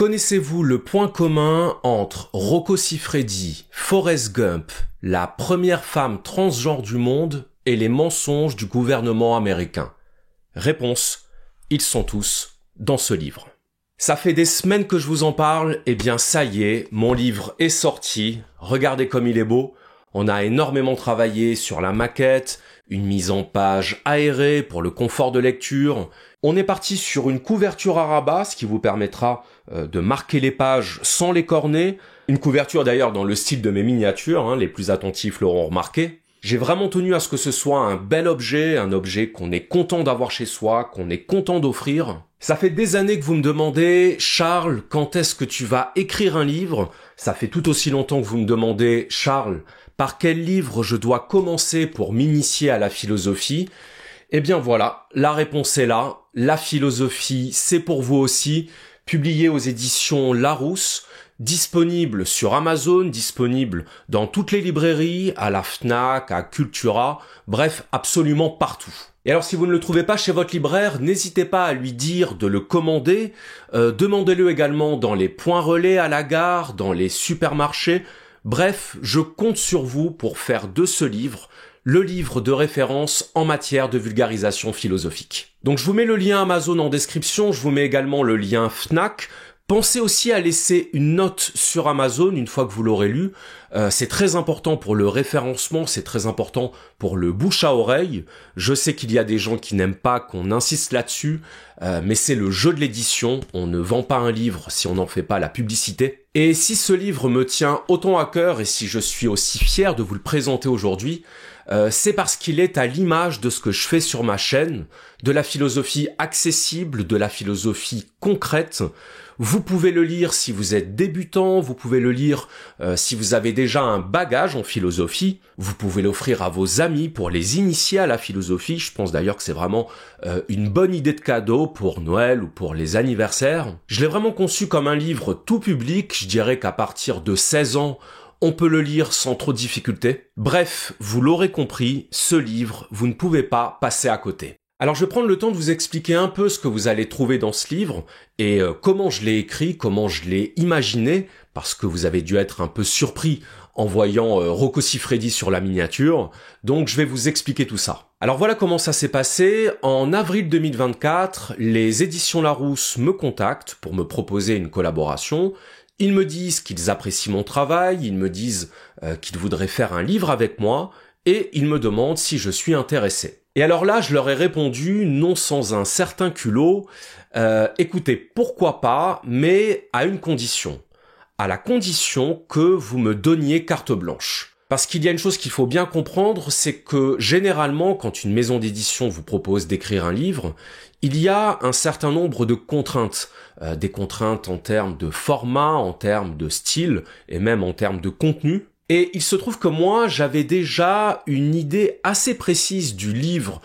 Connaissez-vous le point commun entre Rocco Siffredi, Forrest Gump, la première femme transgenre du monde et les mensonges du gouvernement américain? Réponse, ils sont tous dans ce livre. Ça fait des semaines que je vous en parle, et bien ça y est, mon livre est sorti, regardez comme il est beau. On a énormément travaillé sur la maquette, une mise en page aérée pour le confort de lecture. On est parti sur une couverture à rabat, ce qui vous permettra de marquer les pages sans les corner. Une couverture d'ailleurs dans le style de mes miniatures, les plus attentifs l'auront remarqué. J'ai vraiment tenu à ce que ce soit un bel objet, un objet qu'on est content d'avoir chez soi, qu'on est content d'offrir. Ça fait des années que vous me demandez, Charles, quand est-ce que tu vas écrire un livre? Ça fait tout aussi longtemps que vous me demandez, Charles, par quel livre je dois commencer pour m'initier à la philosophie? Eh bien voilà, la réponse est là. La philosophie, c'est pour vous aussi. Publié aux éditions Larousse, disponible sur Amazon, disponible dans toutes les librairies, à la Fnac, à Cultura, bref, absolument partout. Et alors si vous ne le trouvez pas chez votre libraire, n'hésitez pas à lui dire de le commander. Demandez-le également dans les points relais à la gare, dans les supermarchés. Bref, je compte sur vous pour faire de ce livre le livre de référence en matière de vulgarisation philosophique. Donc je vous mets le lien Amazon en description, je vous mets également le lien Fnac. Pensez aussi à laisser une note sur Amazon une fois que vous l'aurez lu. C'est très important pour le référencement, c'est très important pour le bouche à oreille. Je sais qu'il y a des gens qui n'aiment pas qu'on insiste là-dessus, mais c'est le jeu de l'édition. On ne vend pas un livre si on n'en fait pas la publicité. Et si ce livre me tient autant à cœur et si je suis aussi fier de vous le présenter aujourd'hui, c'est parce qu'il est à l'image de ce que je fais sur ma chaîne, de la philosophie accessible, de la philosophie concrète. Vous pouvez le lire si vous êtes débutant, vous pouvez le lire si vous avez déjà un bagage en philosophie, vous pouvez l'offrir à vos amis pour les initier à la philosophie. Je pense d'ailleurs que c'est vraiment une bonne idée de cadeau pour Noël ou pour les anniversaires. Je l'ai vraiment conçu comme un livre tout public, je dirais qu'à partir de 16 ans, on peut le lire sans trop de difficulté. Bref, vous l'aurez compris, ce livre, vous ne pouvez pas passer à côté. Alors je vais prendre le temps de vous expliquer un peu ce que vous allez trouver dans ce livre et comment je l'ai écrit, comment je l'ai imaginé, parce que vous avez dû être un peu surpris en voyant Rocco Siffredi sur la miniature, donc je vais vous expliquer tout ça. Alors voilà comment ça s'est passé. En avril 2024, les éditions Larousse me contactent pour me proposer une collaboration. Ils me disent qu'ils apprécient mon travail, ils me disent qu'ils voudraient faire un livre avec moi, et ils me demandent si je suis intéressé. Et alors là, je leur ai répondu, non sans un certain culot, écoutez, pourquoi pas, mais à une condition. À la condition que vous me donniez carte blanche. Parce qu'il y a une chose qu'il faut bien comprendre, c'est que généralement, quand une maison d'édition vous propose d'écrire un livre, il y a un certain nombre de contraintes. Des contraintes en termes de format, en termes de style, et même en termes de contenu. Et il se trouve que moi, j'avais déjà une idée assez précise du livre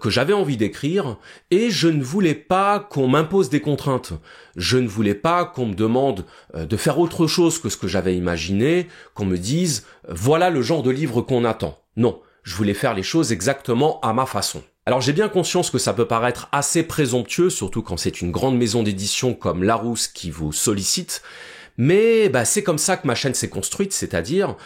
que j'avais envie d'écrire, et je ne voulais pas qu'on m'impose des contraintes. Je ne voulais pas qu'on me demande de faire autre chose que ce que j'avais imaginé, qu'on me dise « voilà le genre de livre qu'on attend ». Non, je voulais faire les choses exactement à ma façon. Alors j'ai bien conscience que ça peut paraître assez présomptueux, surtout quand c'est une grande maison d'édition comme Larousse qui vous sollicite, mais c'est comme ça que ma chaîne s'est construite, c'est-à-dire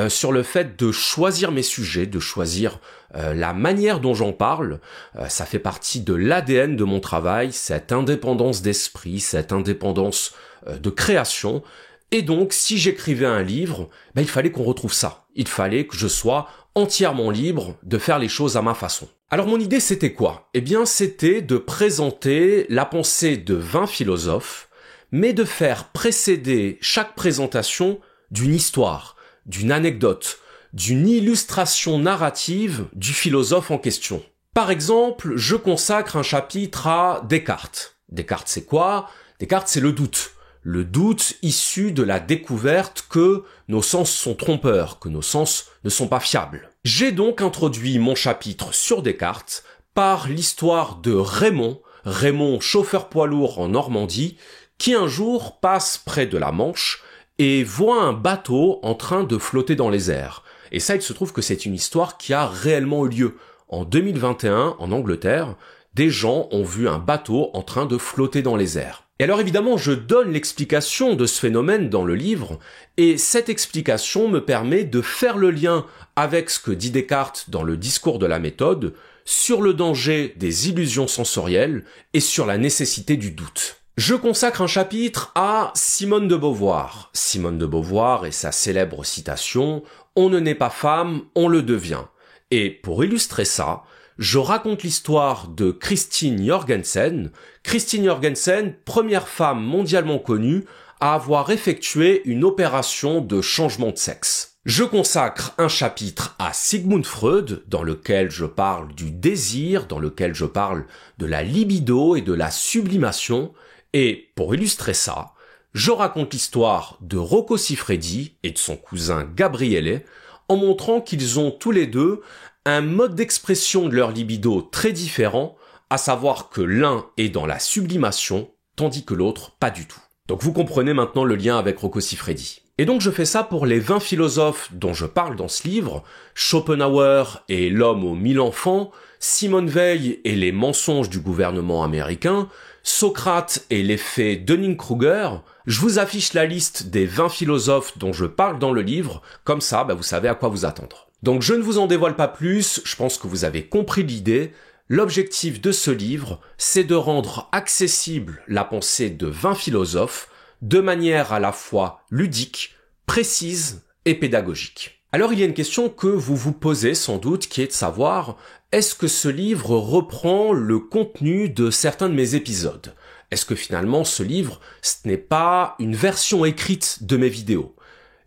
sur le fait de choisir mes sujets, de choisir la manière dont j'en parle. Ça fait partie de l'ADN de mon travail, cette indépendance d'esprit, cette indépendance de création. Et donc, si j'écrivais un livre, il fallait qu'on retrouve ça. Il fallait que je sois entièrement libre de faire les choses à ma façon. Alors mon idée c'était quoi? Eh bien c'était de présenter la pensée de 20 philosophes, mais de faire précéder chaque présentation d'une histoire, d'une anecdote, d'une illustration narrative du philosophe en question. Par exemple, je consacre un chapitre à Descartes. Descartes c'est quoi? Descartes c'est le doute. Le doute issu de la découverte que nos sens sont trompeurs, que nos sens ne sont pas fiables. J'ai donc introduit mon chapitre sur Descartes par l'histoire de Raymond, chauffeur poids lourd en Normandie, qui un jour passe près de la Manche et voit un bateau en train de flotter dans les airs. Et ça, il se trouve que c'est une histoire qui a réellement eu lieu. En 2021, en Angleterre, des gens ont vu un bateau en train de flotter dans les airs. Et alors évidemment, je donne l'explication de ce phénomène dans le livre, et cette explication me permet de faire le lien avec ce que dit Descartes dans le discours de la méthode, sur le danger des illusions sensorielles et sur la nécessité du doute. Je consacre un chapitre à Simone de Beauvoir. Simone de Beauvoir et sa célèbre citation « On ne naît pas femme, on le devient ». Et pour illustrer ça, je raconte l'histoire de Christine Jorgensen. Christine Jorgensen, première femme mondialement connue à avoir effectué une opération de changement de sexe. Je consacre un chapitre à Sigmund Freud, dans lequel je parle du désir, dans lequel je parle de la libido et de la sublimation. Et pour illustrer ça, je raconte l'histoire de Rocco Siffredi et de son cousin Gabriele, en montrant qu'ils ont tous les deux un mode d'expression de leur libido très différent, à savoir que l'un est dans la sublimation, tandis que l'autre pas du tout. Donc vous comprenez maintenant le lien avec Rocco Siffredi. Et donc je fais ça pour les 20 philosophes dont je parle dans ce livre, Schopenhauer et l'homme aux 1000 enfants, Simone Weil et les mensonges du gouvernement américain, Socrate et l'effet Dunning-Kruger. Je vous affiche la liste des 20 philosophes dont je parle dans le livre, comme ça vous savez à quoi vous attendre. Donc je ne vous en dévoile pas plus, je pense que vous avez compris l'idée. L'objectif de ce livre, c'est de rendre accessible la pensée de 20 philosophes de manière à la fois ludique, précise et pédagogique. Alors il y a une question que vous vous posez sans doute qui est de savoir, est-ce que ce livre reprend le contenu de certains de mes épisodes ? Est-ce que finalement ce livre, ce n'est pas une version écrite de mes vidéos ?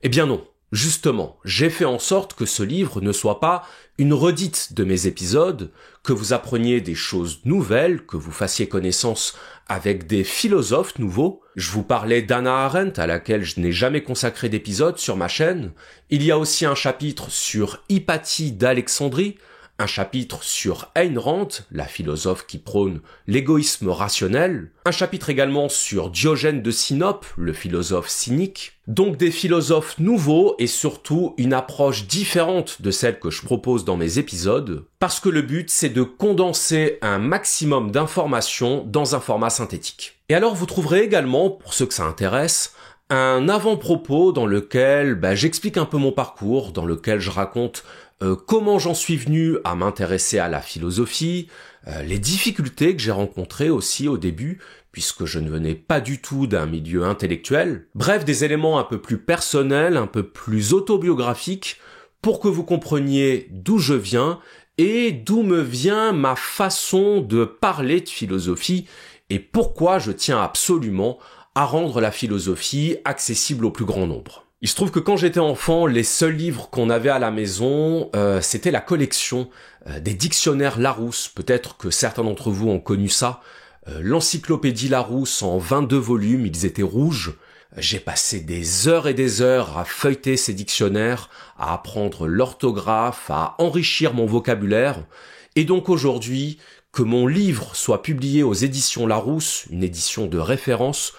Eh bien non. Justement, j'ai fait en sorte que ce livre ne soit pas une redite de mes épisodes, que vous appreniez des choses nouvelles, que vous fassiez connaissance avec des philosophes nouveaux. Je vous parlais d'Hannah Arendt, à laquelle je n'ai jamais consacré d'épisode sur ma chaîne. Il y a aussi un chapitre sur Hypatie d'Alexandrie, un chapitre sur Ayn Rand, la philosophe qui prône l'égoïsme rationnel, un chapitre également sur Diogène de Sinope, le philosophe cynique, donc des philosophes nouveaux et surtout une approche différente de celle que je propose dans mes épisodes, parce que le but c'est de condenser un maximum d'informations dans un format synthétique. Et alors vous trouverez également, pour ceux que ça intéresse, un avant-propos dans lequel j'explique un peu mon parcours, dans lequel je raconte comment j'en suis venu à m'intéresser à la philosophie, les difficultés que j'ai rencontrées aussi au début, puisque je ne venais pas du tout d'un milieu intellectuel. Bref, des éléments un peu plus personnels, un peu plus autobiographiques, pour que vous compreniez d'où je viens et d'où me vient ma façon de parler de philosophie et pourquoi je tiens absolument à rendre la philosophie accessible au plus grand nombre. Il se trouve que quand j'étais enfant, les seuls livres qu'on avait à la maison, c'était la collection des dictionnaires Larousse. Peut-être que certains d'entre vous ont connu ça. L'encyclopédie Larousse en 22 volumes, ils étaient rouges. J'ai passé des heures et des heures à feuilleter ces dictionnaires, à apprendre l'orthographe, à enrichir mon vocabulaire. Et donc aujourd'hui, que mon livre soit publié aux éditions Larousse, une édition de référence,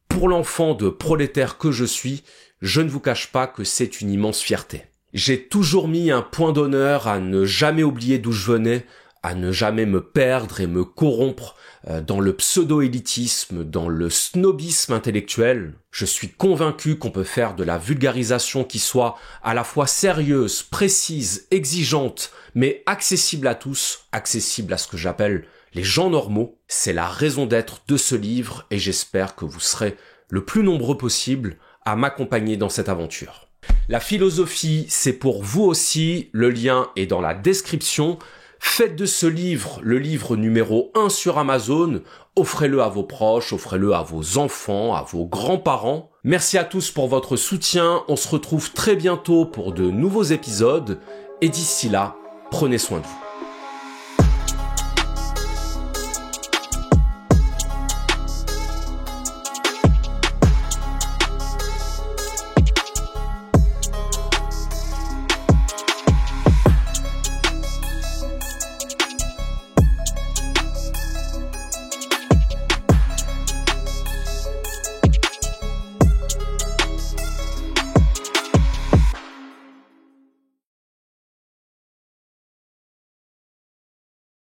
pour l'enfant de prolétaire que je suis, je ne vous cache pas que c'est une immense fierté. J'ai toujours mis un point d'honneur à ne jamais oublier d'où je venais, à ne jamais me perdre et me corrompre dans le pseudo-élitisme, dans le snobisme intellectuel. Je suis convaincu qu'on peut faire de la vulgarisation qui soit à la fois sérieuse, précise, exigeante, mais accessible à tous, accessible à ce que j'appelle les gens normaux. C'est la raison d'être de ce livre et j'espère que vous serez le plus nombreux possible à m'accompagner dans cette aventure. La philosophie, c'est pour vous aussi, le lien est dans la description. Faites de ce livre le livre numéro 1 sur Amazon, offrez-le à vos proches, offrez-le à vos enfants, à vos grands-parents. Merci à tous pour votre soutien, on se retrouve très bientôt pour de nouveaux épisodes, et d'ici là, prenez soin de vous.